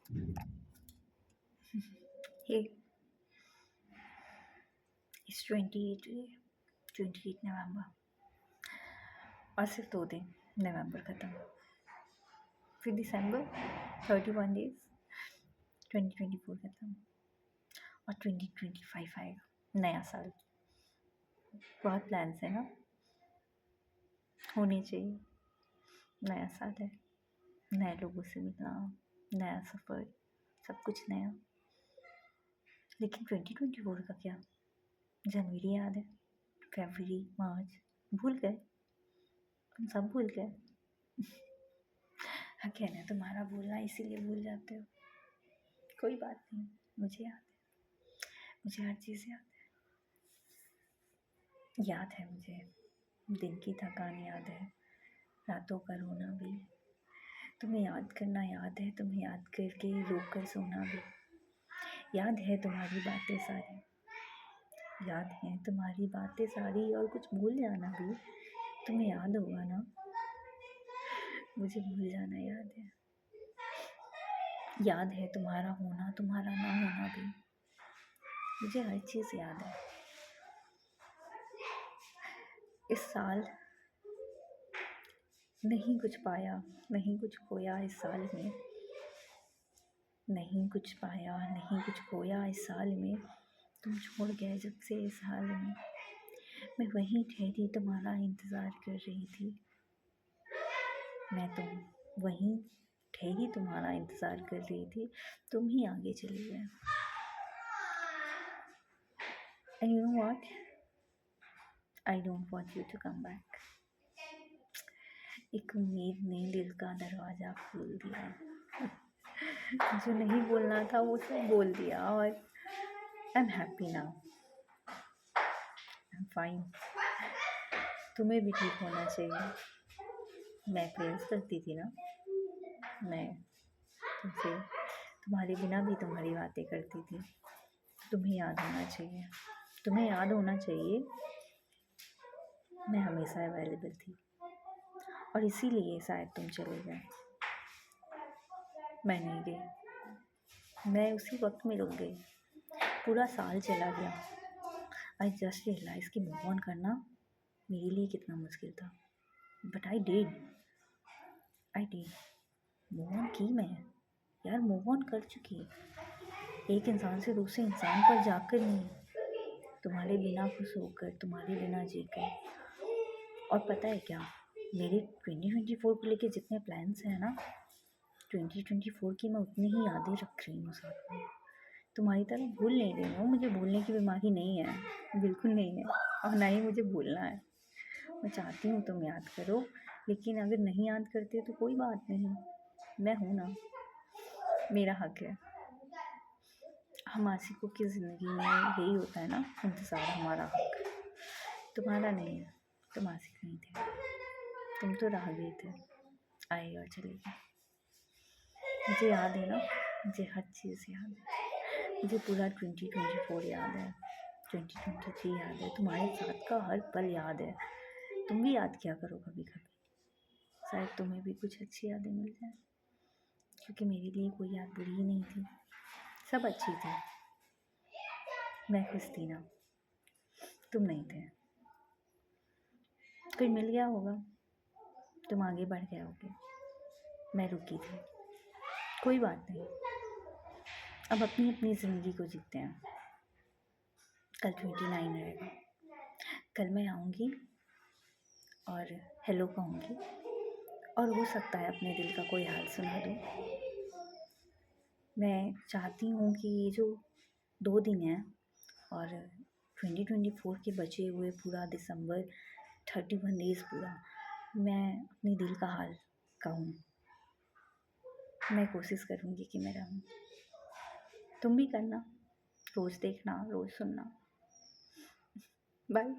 Hey, it's 28 today, 28 नवंबर और सिर्फ 2 दिन नवंबर ख़त्म, फिर दिसंबर 31 डेज 2024 ख़त्म और 2025 आएगा, नया साल। बहुत प्लान्स हैं ना, होने चाहिए। नया साल है, नए लोगों से मिलना, नया सफ़र, सब कुछ नया। लेकिन 2024 का क्या? जनवरी याद है, फरवरी, मार्च भूल गए, तुम सब भूल गए। हाँ, कहना तुम्हारा भूलना इसीलिए भूल जाते हो। कोई बात नहीं, मुझे याद है, मुझे हर चीज़ याद है। मुझे दिन की थकान याद है, रातों का रोना भी। तुम्हें याद करना याद है, तुम्हें याद करके रोक कर सोना भी याद है। तुम्हारी बातें सारी याद हैं, तुम्हारी बातें सारी, और कुछ भूल जाना भी तुम्हें याद होगा ना। मुझे भूल जाना याद है। याद है तुम्हारा होना, तुम्हारा ना होना भी, मुझे हर चीज़ याद है। इस साल नहीं कुछ पाया, नहीं कुछ खोया इस साल में, नहीं कुछ पाया, नहीं कुछ खोया इस साल में। तुम छोड़ गए जब से इस हाल में, मैं वहीं ठहरी तुम्हारा इंतज़ार कर रही थी। मैं वहीं ठहरी तुम्हारा इंतज़ार कर रही थी, तुम ही आगे चले गए। And you know what? I don't want you to come back. एक उम्मीद ने दिल का दरवाज़ा खोल दिया। जो नहीं बोलना था वो सब बोल दिया, और I am happy now, I am fine. तुम्हें भी ठीक होना चाहिए। मैं प्रेयर्स करती थी ना, मैं तुमसे, तुम्हारे बिना भी तुम्हारी बातें करती थी। तुम्हें याद होना चाहिए, तुम्हें याद होना चाहिए मैं हमेशा अवेलेबल थी, और इसीलिए शायद तुम चले गए। मैं नहीं गई, मैं उसी वक्त में रुक गई। पूरा साल चला गया। आई जस्ट रियलाइज़ कि मूव ऑन करना मेरे लिए कितना मुश्किल था, but I did move on की मैं। यार, मूव ऑन कर चुकी, एक इंसान से दूसरे इंसान पर जाकर नहीं, तुम्हारे बिना खुश होकर, तुम्हारे बिना जीकर। और पता है क्या, मेरे 2024 को लेके जितने प्लान्स हैं ना, 2024 की मैं उतनी ही यादें रख रही हूँ साथ में। तुम्हारी तरह भूल नहीं रही हूँ, मुझे भूलने की बीमारी नहीं है, बिल्कुल नहीं है, और ना ही मुझे भूलना है। मैं चाहती हूँ तुम याद करो, लेकिन अगर नहीं याद करते तो कोई बात नहीं, मैं हूँ ना, मेरा हक है। हम आशिकों की ज़िंदगी में यही होता है ना, इंतज़ार हमारा हक, तुम्हारा नहीं है। तुम आशिक नहीं थे, तुम तो राहगीर थे, आए और चले गए। मुझे याद है ना, मुझे हर चीज़ याद है। मुझे पूरा 2024 याद है, 2023 याद है, तुम्हारे साथ का हर पल याद है। तुम भी याद किया करो कभी कभी, शायद तुम्हें भी कुछ अच्छी यादें मिल जाए, क्योंकि मेरे लिए कोई याद बुरी ही नहीं थी, सब अच्छी थी। मैं खुश थी ना, तुम नहीं थे। कोई मिल गया होगा, तुम आगे बढ़ गए होगे, मैं रुकी थी। कोई बात नहीं, अब अपनी अपनी ज़िंदगी को जीते हैं। कल 29 रहेगा, कल मैं आऊँगी और हेलो कहूँगी, और हो सकता है अपने दिल का कोई हाल सुना दूँ। मैं चाहती हूँ कि ये जो 2 दिन हैं और 2024 के बचे हुए पूरा दिसंबर, 31 डेज़ पूरा, मैं अपने दिल का हाल कहूँ। मैं कोशिश करूँगी कि मैं रहूँ, तुम भी करना, रोज़ देखना, रोज़ सुनना। बाय।